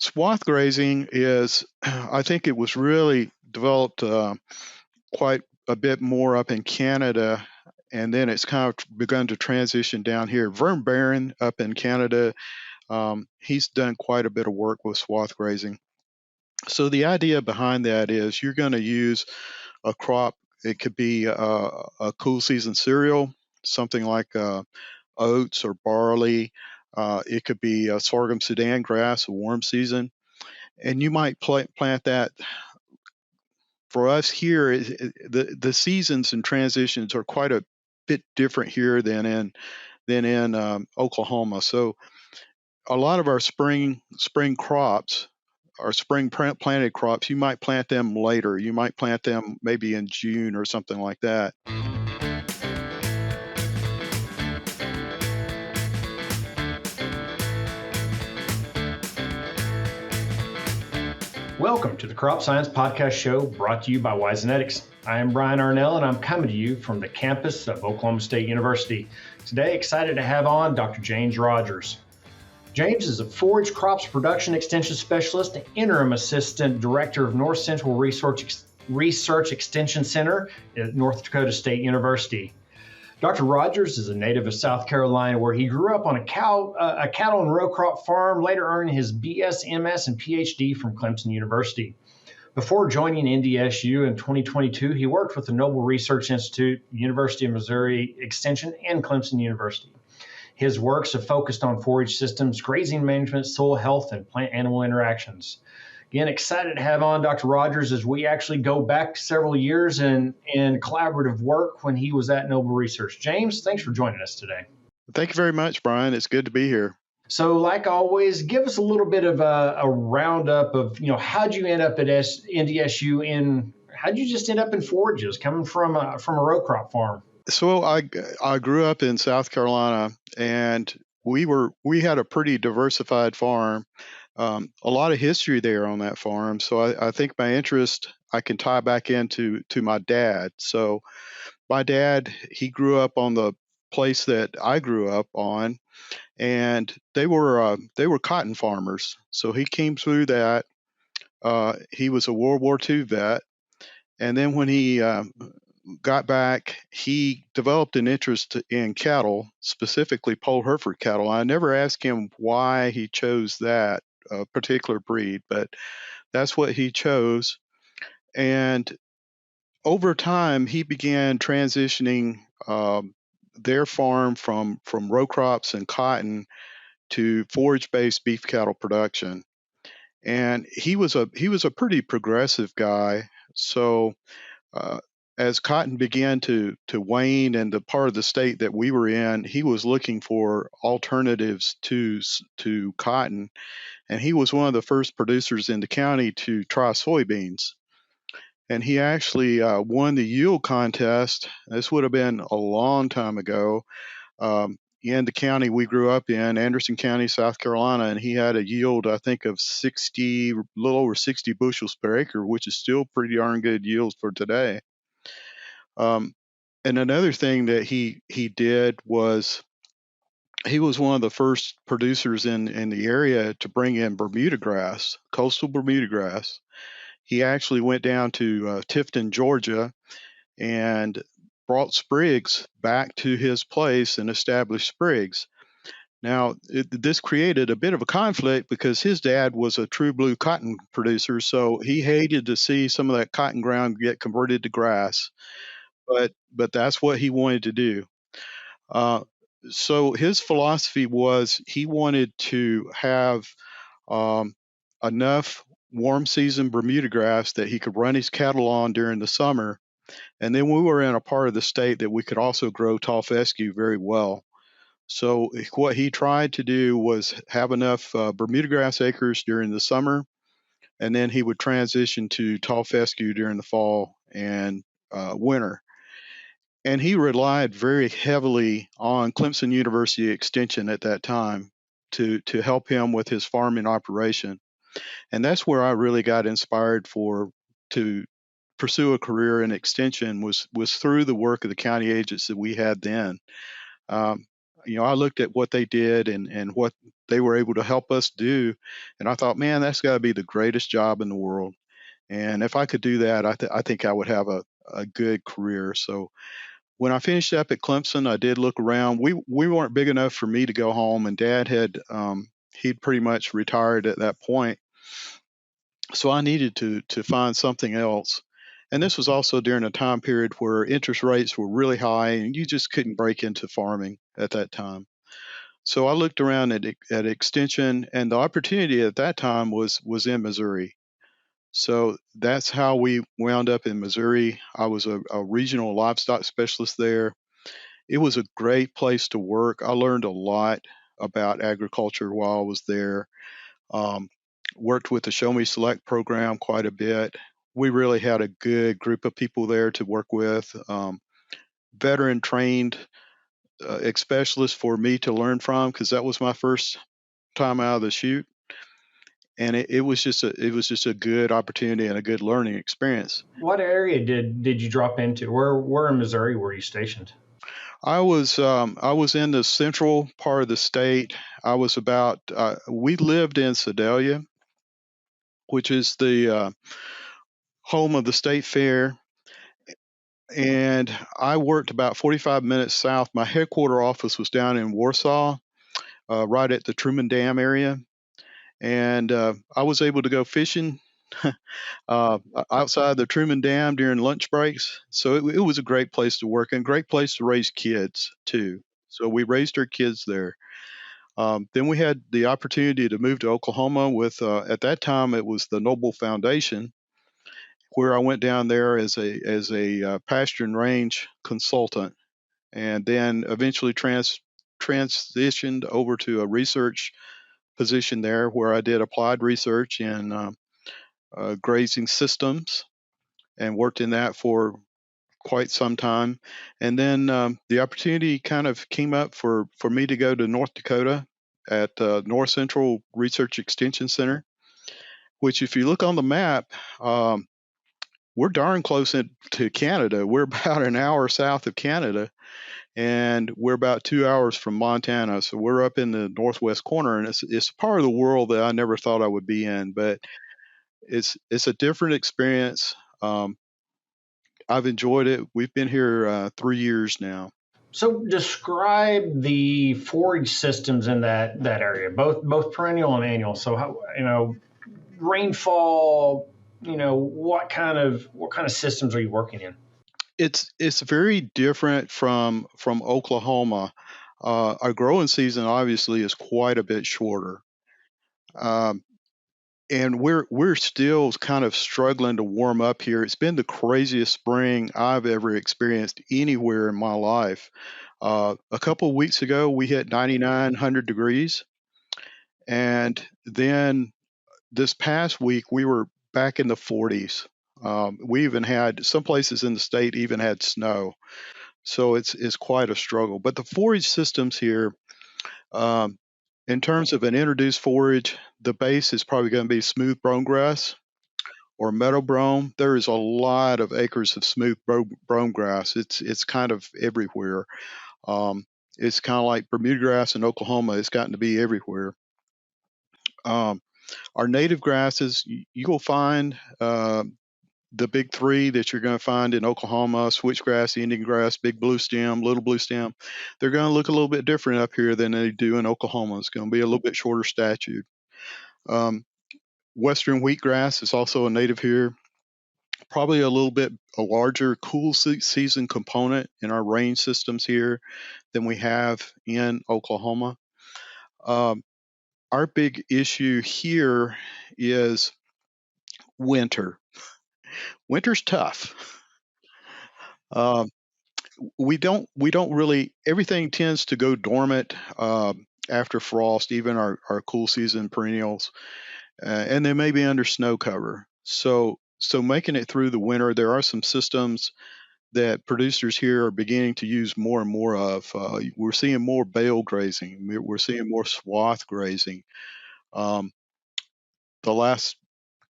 Swath grazing is, I think it was really developed quite a bit more up in Canada, and then it's kind of begun to transition down here. Vern Barron up in Canada, he's done quite a bit of work with swath grazing. So the idea behind that is you're going to use a crop. It could be a cool season cereal, something like oats or barley. It could be a sorghum Sudan grass, a warm season, and you might plant that. For us here, the seasons and transitions are quite a bit different here than in Oklahoma. So a lot of our spring crops, our spring planted crops, you might plant them later. You might plant them maybe in June or something like that. Welcome to the Crop Science Podcast Show brought to you by Wyzenetics. I am Brian Arnell and I'm coming to you from the campus of Oklahoma State University. Today, excited to have on Dr. James Rogers. James is a Forage Crops Production Extension Specialist and Interim Assistant Director of North Central Research Extension Center at North Dakota State University. Dr. Rogers is a native of South Carolina, where he grew up on a cattle and row crop farm, later earning his BS, MS, and PhD from Clemson University. Before joining NDSU in 2022, he worked with the Noble Research Institute, University of Missouri Extension, and Clemson University. His works have focused on forage systems, grazing management, soil health, and plant-animal interactions. Again, excited to have on Dr. Rogers as we actually go back several years in collaborative work when he was at Noble Research. James, thanks for joining us today. Thank you very much, Brian. It's good to be here. So, like always, give us a little bit of a roundup of, how'd you end up at NDSU how'd you just end up in forages coming from a row crop farm? So I grew up in South Carolina, and we had a pretty diversified farm. A lot of history there on that farm. So I think my interest I can tie back into my dad. So my dad, he grew up on the place that I grew up on, and they were cotton farmers. So he came through that. He was a World War II vet, and then when he got back, he developed an interest in cattle, specifically Pole Hereford cattle. I never asked him why he chose that particular breed, but that's what he chose. And over time, he began transitioning their farm from row crops and cotton to forage-based beef cattle production. And he was a pretty progressive guy. So as cotton began to wane in the part of the state that we were in, he was looking for alternatives to cotton, and he was one of the first producers in the county to try soybeans. And he actually won the yield contest. This would have been a long time ago. In the county we grew up in, Anderson County, South Carolina, and he had a yield, I think, of a little over 60 bushels per acre, which is still pretty darn good yields for today. And another thing that he did was he was one of the first producers in the area to bring in Bermuda grass, coastal Bermuda grass. He actually went down to Tifton, Georgia, and brought sprigs back to his place and established sprigs. Now, this created a bit of a conflict because his dad was a true blue cotton producer, so he hated to see some of that cotton ground get converted to grass. But that's what he wanted to do. So his philosophy was he wanted to have enough warm season Bermuda grass that he could run his cattle on during the summer. And then we were in a part of the state that we could also grow tall fescue very well. So what he tried to do was have enough Bermuda grass acres during the summer, and then he would transition to tall fescue during the fall and winter. And he relied very heavily on Clemson University Extension at that time to help him with his farming operation. And that's where I really got inspired to pursue a career in extension was through the work of the county agents that we had then. I looked at what they did and what they were able to help us do, and I thought, man, that's got to be the greatest job in the world. And if I could do that, I think I would have a good career. So when I finished up at Clemson, I did look around. We weren't big enough for me to go home, and Dad had he'd pretty much retired at that point, so I needed to find something else. And this was also during a time period where interest rates were really high, and you just couldn't break into farming at that time. So I looked around at extension, and the opportunity at that time was in Missouri. So that's how we wound up in Missouri. I was a regional livestock specialist there. It was a great place to work. I learned a lot about agriculture while I was there. Um, Worked with the Show Me Select program quite a bit. We really had a good group of people there to work with, veteran trained specialists for me to learn from because that was my first time out of the chute, and it was just a good opportunity and a good learning experience. What area did you drop into? Where in Missouri were you stationed? I was in the central part of the state. I was about we lived in Sedalia, which is the home of the state fair, and I worked about 45 minutes south. My headquarter office was down in Warsaw, right at the Truman Dam area, and I was able to go fishing uh, outside the Truman Dam during lunch breaks. So it was a great place to work and great place to raise kids too. So we raised our kids there. Then we had the opportunity to move to Oklahoma with, at that time, it was the Noble Foundation, where I went down there as a pasture and range consultant, and then eventually transitioned over to a research position there, where I did applied research in grazing systems and worked in that for quite some time. And then the opportunity kind of came up for me to go to North Dakota at North Central Research Extension Center, which, if you look on the map, we're darn close to Canada. We're about an hour south of Canada, and we're about 2 hours from Montana. So we're up in the northwest corner, and it's a part of the world that I never thought I would be in, but it's a different experience. I've enjoyed it. We've been here 3 years now. So describe the forage systems in that area, both perennial and annual. So how rainfall, what kind of systems are you working in? It's very different from Oklahoma. Our growing season obviously is quite a bit shorter, um, and we're still kind of struggling to warm up here. It's been the craziest spring I've ever experienced anywhere in my life. A couple of weeks ago, we hit 9,900 degrees, and then this past week we were back in the 40s. We even had some places in the state even had snow, so it's quite a struggle. But the forage systems here, um, in terms of an introduced forage, the base is probably going to be smooth brome grass or meadow brome. There is a lot of acres of smooth brome grass. It's kind of everywhere. Um, it's kind of like Bermuda grass in Oklahoma. It's gotten to be everywhere. Um, our native grasses, you will find the big three that you're going to find in Oklahoma: switchgrass, Indian grass, big blue stem, little blue stem. They're going to look a little bit different up here than they do in Oklahoma. It's going to be a little bit shorter statued. Um, Western wheatgrass is also a native here. Probably a little bit a larger cool season component in our range systems here than we have in Oklahoma. Um, our big issue here is winter. Winter's tough. Um, we don't really, everything tends to go dormant after frost, even our cool season perennials, and they may be under snow cover. So making it through the winter, there are some systems that producers here are beginning to use more and more of. We're seeing more bale grazing. We're seeing more swath grazing. Um, the last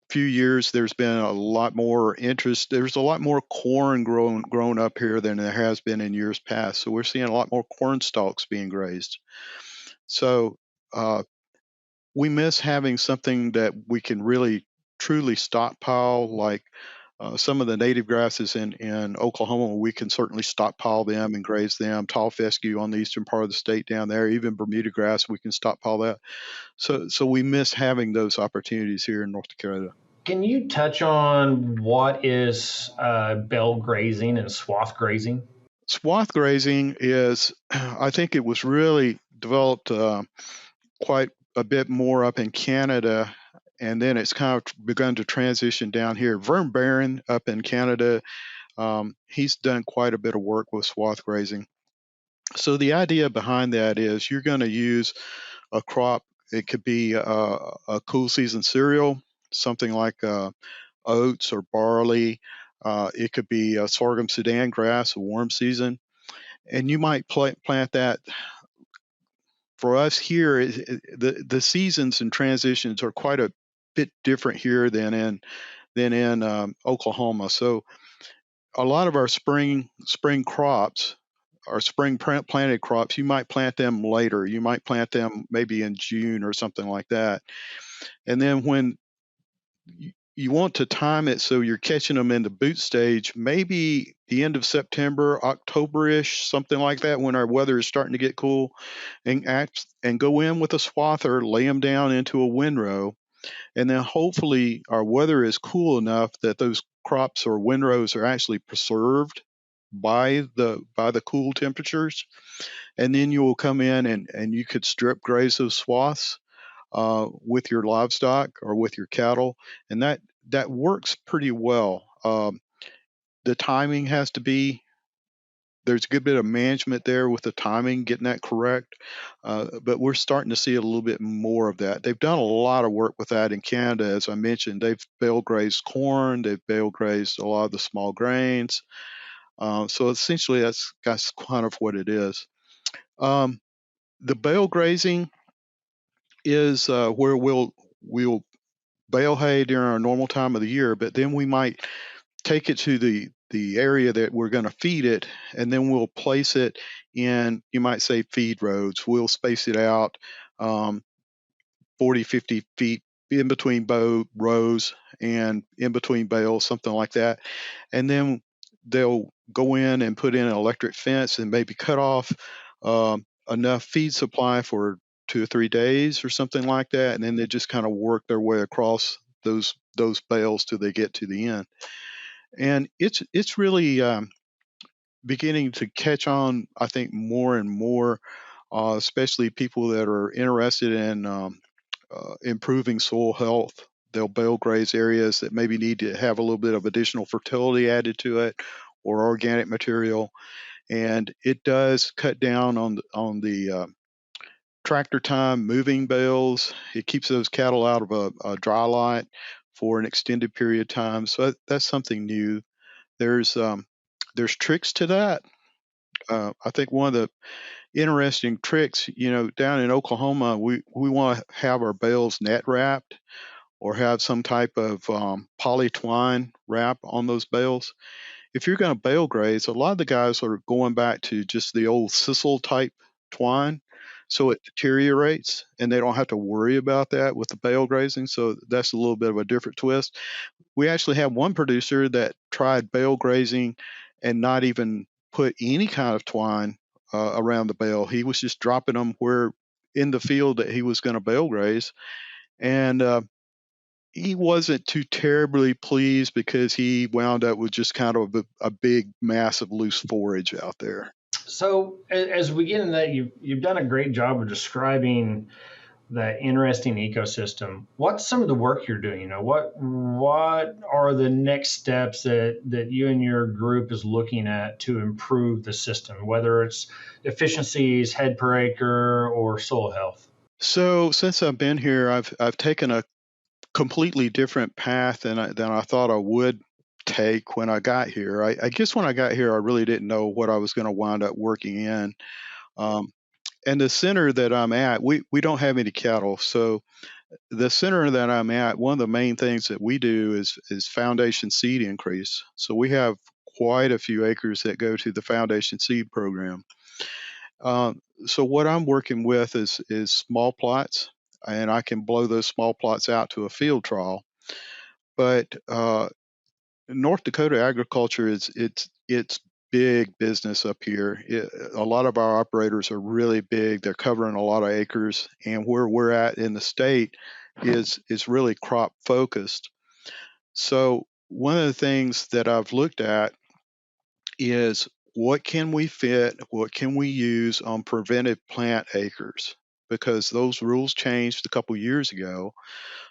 few years, there's been a lot more interest. There's a lot more corn grown up here than there has been in years past. So we're seeing a lot more corn stalks being grazed. So uh, we miss having something that we can really truly stockpile, like some of the native grasses in Oklahoma. We can certainly stockpile them and graze them. Tall fescue on the eastern part of the state down there, even Bermuda grass, we can stockpile that. So we miss having those opportunities here in North Dakota. Can you touch on what is bale grazing and swath grazing? Swath grazing is, I think it was really developed quite a bit more up in Canada, and then it's kind of begun to transition down here. Vern Barron up in Canada, he's done quite a bit of work with swath grazing. So the idea behind that is you're going to use a crop. It could be a cool season cereal, something like oats or barley. It could be a sorghum Sudan grass, a warm season, and you might plant that. For us here, the seasons and transitions are quite a bit different here than in Oklahoma. So a lot of our spring crops, our spring planted crops, you might plant them later. You might plant them maybe in June or something like that. And then when you want to time it so you're catching them in the boot stage, maybe the end of September, October-ish, something like that, when our weather is starting to get cool, and go in with a swather, lay them down into a windrow, and then hopefully our weather is cool enough that those crops or windrows are actually preserved by the cool temperatures, and then you will come in and you could strip graze those swaths with your livestock or with your cattle, and that works pretty well. The timing has to be there's a good bit of management there with the timing, getting that correct. But we're starting to see a little bit more of that. They've done a lot of work with that in Canada, as I mentioned. They've bale grazed corn, they've bale grazed a lot of the small grains. So essentially, that's kind of what it is. Um, the bale grazing is where we'll bale hay during our normal time of the year, but then we might take it to the area that we're going to feed it, and then we'll place it in, you might say, feed roads. We'll space it out um, 40, 50 feet in between rows and in between bales, something like that. And then they'll go in and put in an electric fence and maybe cut off enough feed supply for 2 or 3 days or something like that. And then they just kind of work their way across those bales till they get to the end. And it's really beginning to catch on, I think, more and more, especially people that are interested in improving soil health. They'll bale graze areas that maybe need to have a little bit of additional fertility added to it, or organic material, and it does cut down on the tractor time moving bales. It keeps those cattle out of a dry lot for an extended period of time. So that's something new. There's um, there's tricks to that. I think one of the interesting tricks, down in Oklahoma, we want to have our bales net wrapped or have some type of poly twine wrap on those bales. If you're going to bale graze, a lot of the guys are going back to just the old sisal type twine, so it deteriorates, and they don't have to worry about that with the bale grazing. So that's a little bit of a different twist. We actually have one producer that tried bale grazing and not even put any kind of twine around the bale. He was just dropping them where in the field that he was going to bale graze, and he wasn't too terribly pleased because he wound up with just kind of a big mass of loose forage out there. So as we get into that, you've done a great job of describing the interesting ecosystem. What's some of the work you're doing? What are the next steps that you and your group is looking at to improve the system, whether it's efficiencies, head per acre, or soil health? So since I've been here, I've taken a completely different path than I thought I would take when I got here. I guess when I got here, I really didn't know what I was going to wind up working in. Um, and the center that I'm at, we don't have any cattle, so The center that I'm at, one of the main things that we do is foundation seed increase. So we have quite a few acres that go to the foundation seed program. So what I'm working with is small plots, and I can blow those small plots out to a field trial. But North Dakota agriculture is it's big business up here. A lot of our operators are really big. They're covering a lot of acres, and where we're at in the state is really crop focused. So one of the things that I've looked at is what can we fit, what can we use on preventive plant acres? Because those rules changed a couple years ago.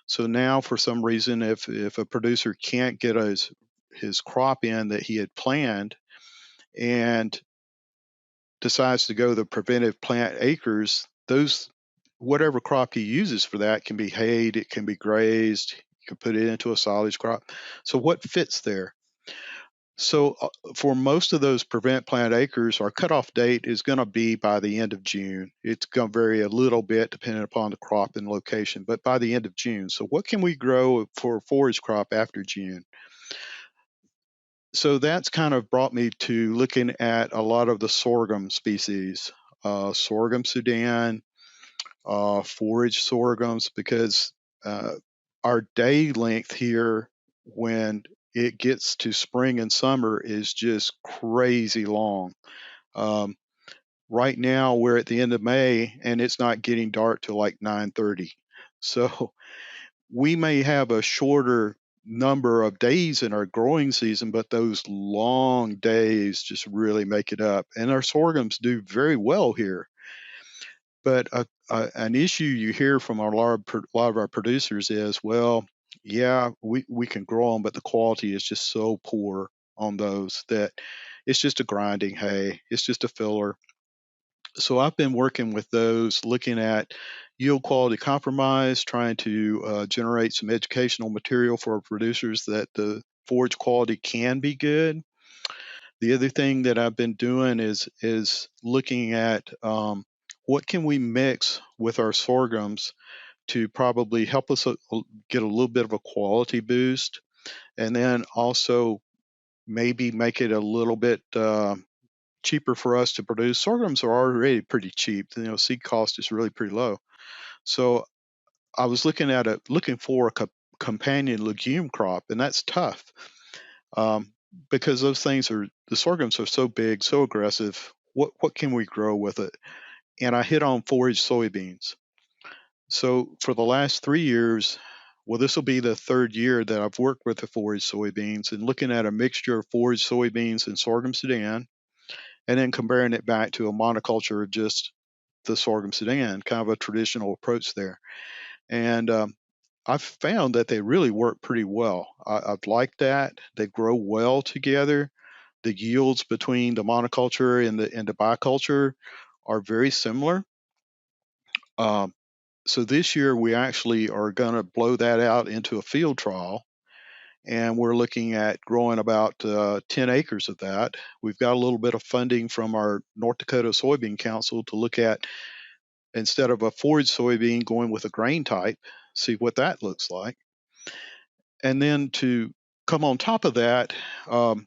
So now, for some reason, if a producer can't get his crop in that he had planned and decides to go the preventive plant acres, those whatever crop he uses for that can be hayed, it can be grazed, you can put it into a silage crop. So what fits there? So for most of those prevent plant acres, our cutoff date is going to be by the end of June. It's going to vary a little bit depending upon the crop and location, but by the end of June. So what can we grow for a forage crop after June? So that's kind of brought me to looking at a lot of the sorghum species, Sorghum-Sudan, forage sorghums, because our day length here when it gets to spring and summer is just crazy long. Um, right now we're at the end of May and it's not getting dark till like 9:30. So we may have a shorter number of days in our growing season, but those long days just really make it up. And our sorghums do very well here. But an issue you hear from a lot of our producers is, well, yeah, we can grow them, but the quality is just so poor on those that it's just a grinding hay. It's just a filler. So I've been working with those, looking at yield quality compromise, trying to generate some educational material for our producers that the forage quality can be good. The other thing that I've been doing is looking at what can we mix with our sorghums to probably help us get a little bit of a quality boost, and then also maybe make it a little bit cheaper for us to produce. Sorghums are already pretty cheap. Seed cost is really pretty low. So I was looking for a companion legume crop, and that's tough um, because the sorghums are so big, so aggressive. What can we grow with it? And I hit on forage soybeans. So for the last 3 years, well, this will be the third year that I've worked with the forage soybeans and looking at a mixture of forage soybeans and sorghum Sudan, and then comparing it back to a monoculture of just the sorghum Sudan, kind of a traditional approach there. And I've found that they really work pretty well. I've liked that. They grow well together. The yields between the monoculture and the biculture are very similar. Um, so this year we actually are going to blow that out into a field trial, and we're looking at growing about 10 acres of that. We've got a little bit of funding from our North Dakota Soybean Council to look at, instead of a forage soybean, going with a grain type, see what that looks like. And then to come on top of that, um,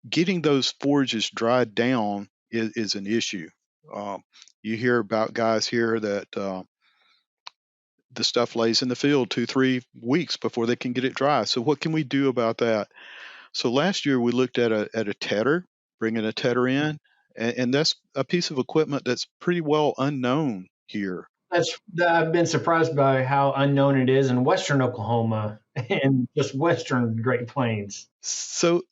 getting those forages dried down is an issue. Um, you hear about guys here that the stuff lays in the field 2 3 weeks before they can get it dry. So what can we do about that? So last year we looked at a tedder, bringing a tedder in, and that's a piece of equipment that's pretty well unknown here. That's I've been surprised by how unknown it is in western Oklahoma and just western Great Plains. So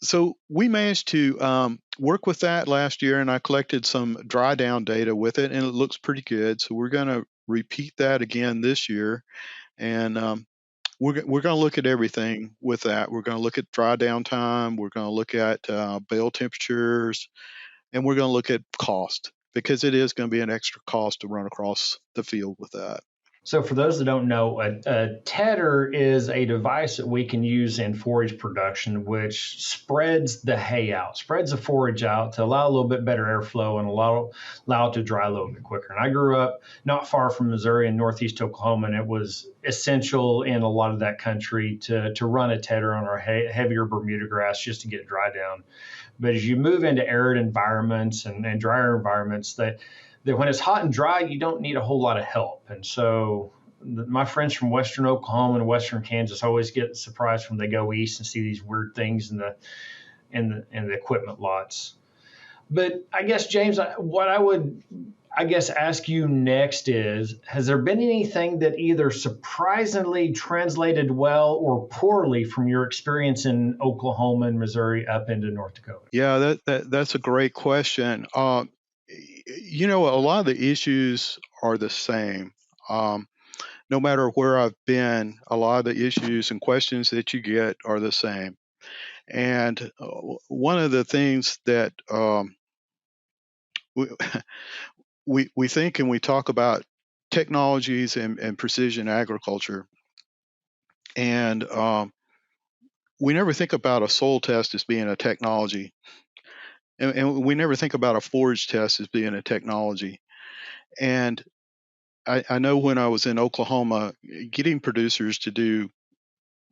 we managed to work with that last year, and I collected some dry down data with it, and it looks pretty good. So we're going to repeat that again this year, and we're going to look at everything with that. We're going to look at dry down time. We're going to look at bale temperatures, and we're going to look at cost because it is going to be an extra cost to run across the field with that. So for those that don't know, a tedder is a device that we can use in forage production, which spreads the hay out, spreads the forage out to allow a little bit better airflow and allow it to dry a little bit quicker. And I grew up not far from Missouri in northeast Oklahoma, and it was essential in a lot of that country to run a tedder on our heavier Bermuda grass just to get it dry down. But as you move into arid environments and drier environments, that when it's hot and dry, you don't need a whole lot of help. And so my friends from Western Oklahoma and Western Kansas always get surprised when they go east and see these weird things in the equipment lots. But I guess, James, what I would ask you next is, has there been anything that either surprisingly translated well or poorly from your experience in Oklahoma and Missouri up into North Dakota? Yeah, that's a great question. A lot of the issues are the same. No matter where I've been, a lot of the issues and questions that you get are the same. And one of the things that we, we think and we talk about technologies and precision agriculture, and we never think about a soil test as being a technology, and we never think about a forage test as being a technology. And I know when I was in Oklahoma, getting producers to do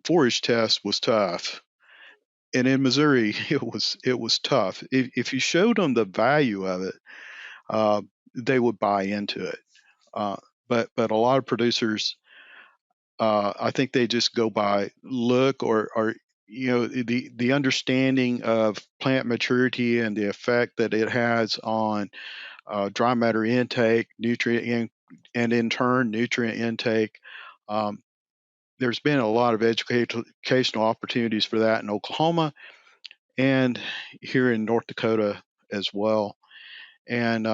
forage tests was tough, and in Missouri, it was tough. If you showed them the value of it, uh, they would buy into it. Uh, but a lot of producers, I think they just go by look or the understanding of plant maturity and the effect that it has on dry matter intake, and in turn nutrient intake. Um, there's been a lot of educational opportunities for that in Oklahoma and here in North Dakota as well. And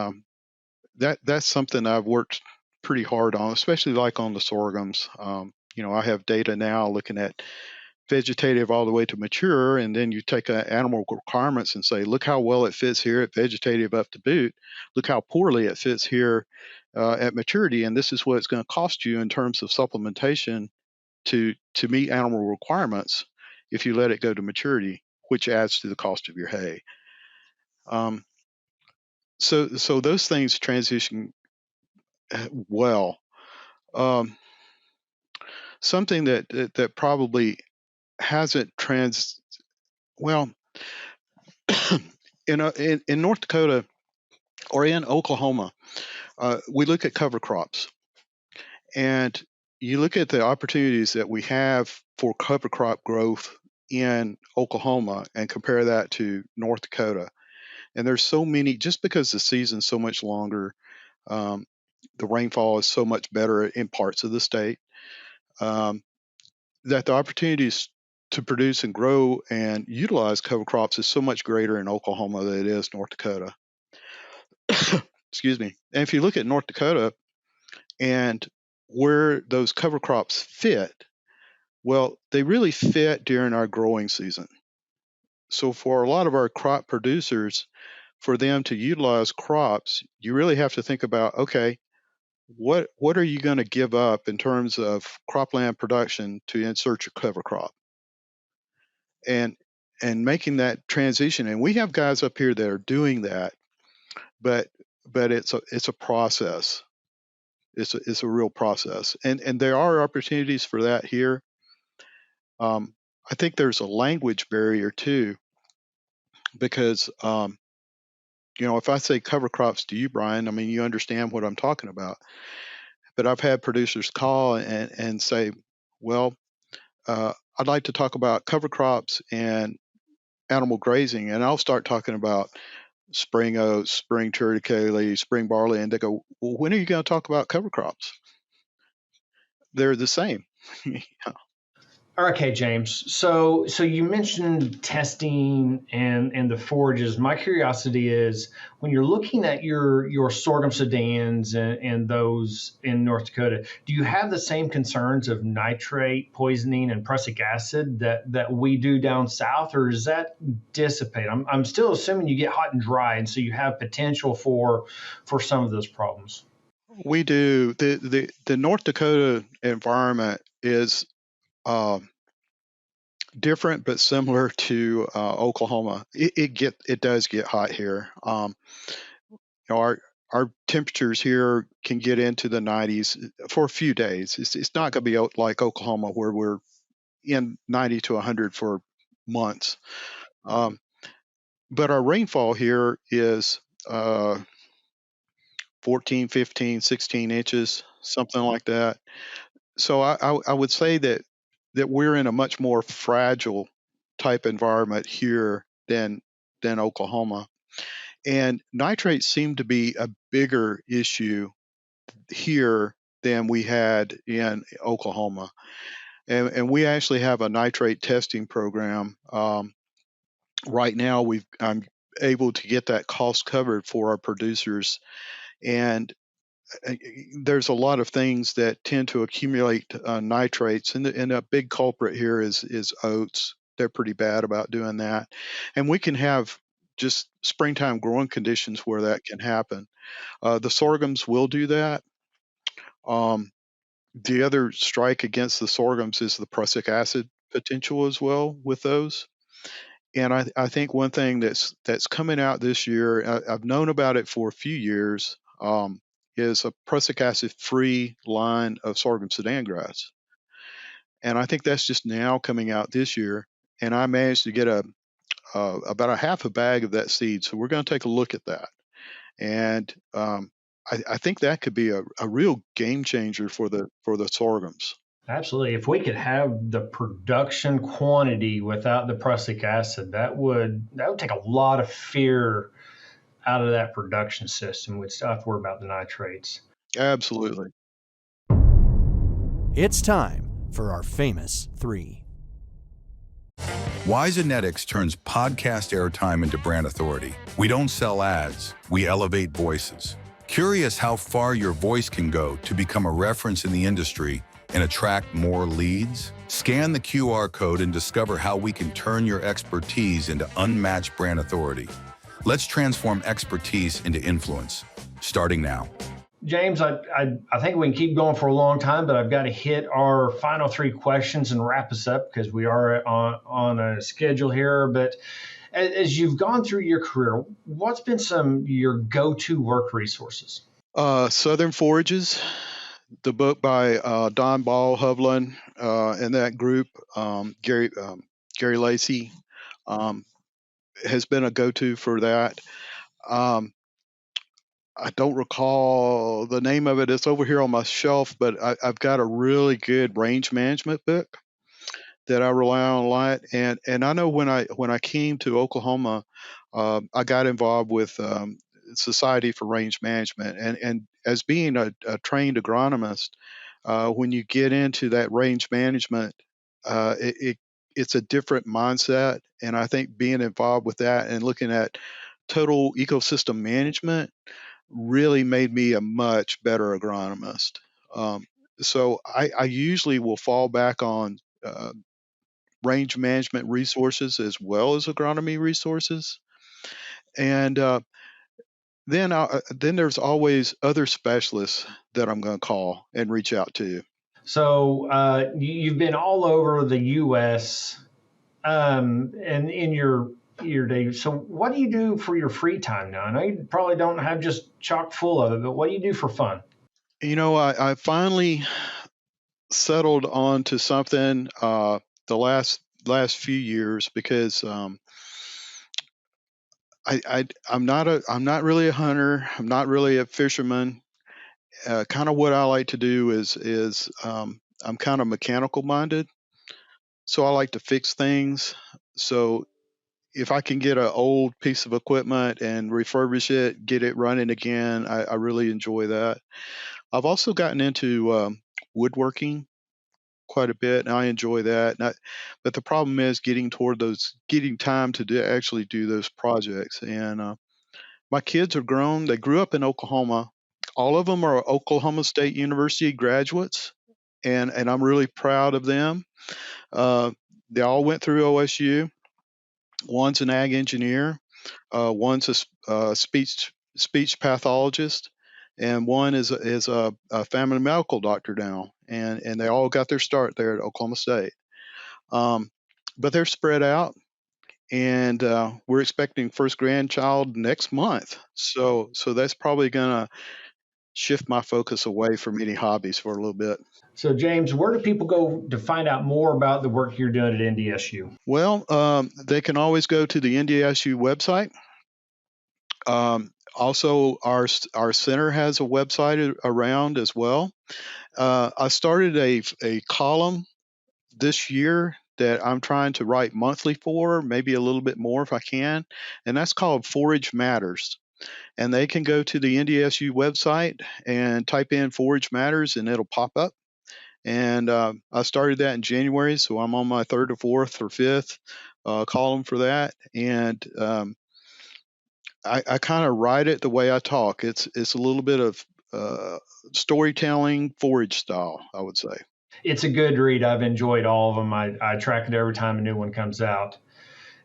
that's something I've worked pretty hard on, especially like on the sorghums. I have data now looking at vegetative all the way to mature, and then you take animal requirements and say, look how well it fits here at vegetative up to boot. Look how poorly it fits here at maturity, and this is what it's going to cost you in terms of supplementation to meet animal requirements if you let it go to maturity, which adds to the cost of your hay. Um, so those things transition well. Um, Something that probably hasn't well in North Dakota or in Oklahoma, we look at cover crops, and you look at the opportunities that we have for cover crop growth in Oklahoma and compare that to North Dakota. And there's so many, just because the season's so much longer, um, the rainfall is so much better in parts of the state, um, that the opportunities to produce and grow and utilize cover crops is so much greater in Oklahoma than it is North Dakota. Excuse me. And if you look at North Dakota and where those cover crops fit, well, they really fit during our growing season. So for a lot of our crop producers, for them to utilize crops, you really have to think about, okay, what are you going to give up in terms of cropland production to insert your cover crop? And making that transition. And we have guys up here that are doing that, but it's a process. It's a real process, and there are opportunities for that here. I think there's a language barrier too, because if I say cover crops to you, Brian, I mean you understand what I'm talking about. But I've had producers call and say, well, I'd like to talk about cover crops and animal grazing, and I'll start talking about spring oats, spring triticale, spring barley, and they go, well, when are you going to talk about cover crops? They're the same. Okay, James. So you mentioned testing and the forages. My curiosity is, when you're looking at your sorghum sedans and those in North Dakota, do you have the same concerns of nitrate poisoning and prussic acid that we do down south, or does that dissipate? I'm still assuming you get hot and dry, and so you have potential for some of those problems. We do. The North Dakota environment is uh, different but similar to Oklahoma. It does get hot here. Our temperatures here can get into the 90s for a few days. It's not going to be like Oklahoma where we're in 90 to 100 for months. Um, but our rainfall here is 14, 15, 16 inches, something like that. So I would say that we're in a much more fragile type environment here than Oklahoma. And nitrates seem to be a bigger issue here than we had in Oklahoma. And we actually have a nitrate testing program. Right now, I'm able to get that cost covered for our producers. And there's a lot of things that tend to accumulate nitrates, and a big culprit here is oats. They're pretty bad about doing that, and we can have just springtime growing conditions where that can happen. The sorghums will do that. Um, the other strike against the sorghums is the prussic acid potential as well with those. And I think one thing that's coming out this year, I've known about it for a few years, is a prussic acid free line of sorghum Sudan grass. And I think that's just now coming out this year. And I managed to get about a half a bag of that seed. So we're going to take a look at that. And I think that could be a real game changer for the sorghums. Absolutely. If we could have the production quantity without the prussic acid, that would take a lot of fear out of that production system. We'd still have to worry about the nitrates. Absolutely. It's time for our famous three. Wisenetics turns podcast airtime into brand authority. We don't sell ads, we elevate voices. Curious how far your voice can go to become a reference in the industry and attract more leads? Scan the QR code and discover how we can turn your expertise into unmatched brand authority. Let's transform expertise into influence, starting now. James, I think we can keep going for a long time, but I've got to hit our final three questions and wrap us up because we are on a schedule here. But as you've gone through your career, what's been your go-to work resources? Southern Forages, the book by Don Ball, Hovland, and that group, Gary Lacey, um, has been a go-to for that. Um, I don't recall the name of it. It's over here on my shelf, but I've got a really good range management book that I rely on a lot. And I know when I came to Oklahoma, I got involved with Society for Range Management, and as being a trained agronomist, when you get into that range management, it's a different mindset. And I think being involved with that and looking at total ecosystem management really made me a much better agronomist. Um, so I usually will fall back on range management resources as well as agronomy resources. And then there's always other specialists that I'm going to call and reach out to. So you've been all over the U.S. And in your day. So what do you do for your free time now? I know you probably don't have just chock full of it, but what do you do for fun? I finally settled on to something the last few years because I'm not really a hunter. I'm not really a fisherman. Kind of what I like to do is I'm kind of mechanical minded, so I like to fix things. So if I can get an old piece of equipment and refurbish it, get it running again, I really enjoy that. I've also gotten into woodworking quite a bit, and I enjoy that. But the problem is getting time to actually do those projects. And my kids are grown. They grew up in Oklahoma. All of them are Oklahoma State University graduates, and I'm really proud of them. Uh, they all went through OSU. One's an ag engineer. One's a speech pathologist, and one is a family medical doctor now, and they all got their start there at Oklahoma State. But they're spread out, and we're expecting first grandchild next month. So that's probably going to shift my focus away from any hobbies for a little bit. So, James, where do people go to find out more about the work you're doing at NDSU? Well, they can always go to the NDSU website. Also, our center has a website around as well. I started a column this year that I'm trying to write monthly for, maybe a little bit more if I can, and that's called Forage Matters. And they can go to the NDSU website and type in Forage Matters, and it'll pop up. And I started that in January, so I'm on my third or fourth or fifth column for that. And I kind of write it the way I talk. It's a little bit of storytelling, forage style, I would say. It's a good read. I've enjoyed all of them. I track it every time a new one comes out.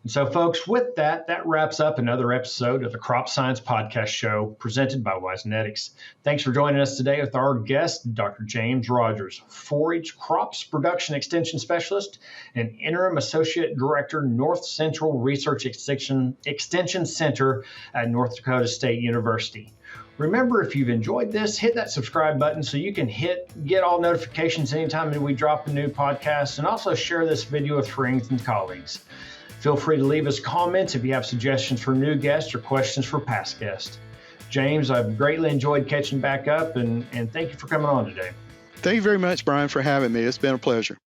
And so, folks, with that wraps up another episode of the Crop Science Podcast Show presented by Wisenetics. Thanks for joining us today with our guest, Dr. James Rogers, Forage Crops Production Extension Specialist and Interim Associate Director, North Central Research Extension Center at North Dakota State University. Remember, if you've enjoyed this, hit that subscribe button so you can get all notifications anytime that we drop a new podcast, and also share this video with friends and colleagues. Feel free to leave us comments if you have suggestions for new guests or questions for past guests. James, I've greatly enjoyed catching back up, and thank you for coming on today. Thank you very much, Brian, for having me. It's been a pleasure.